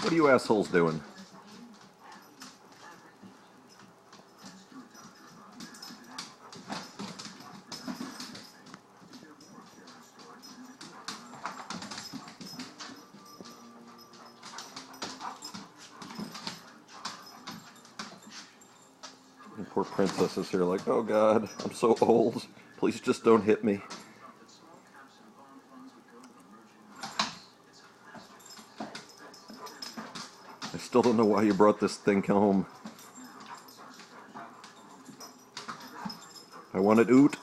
What are you assholes doing? And poor Princess is here like, oh god, I'm so old. Please just don't hit me. I still don't know why you brought this thing home. I want it oot.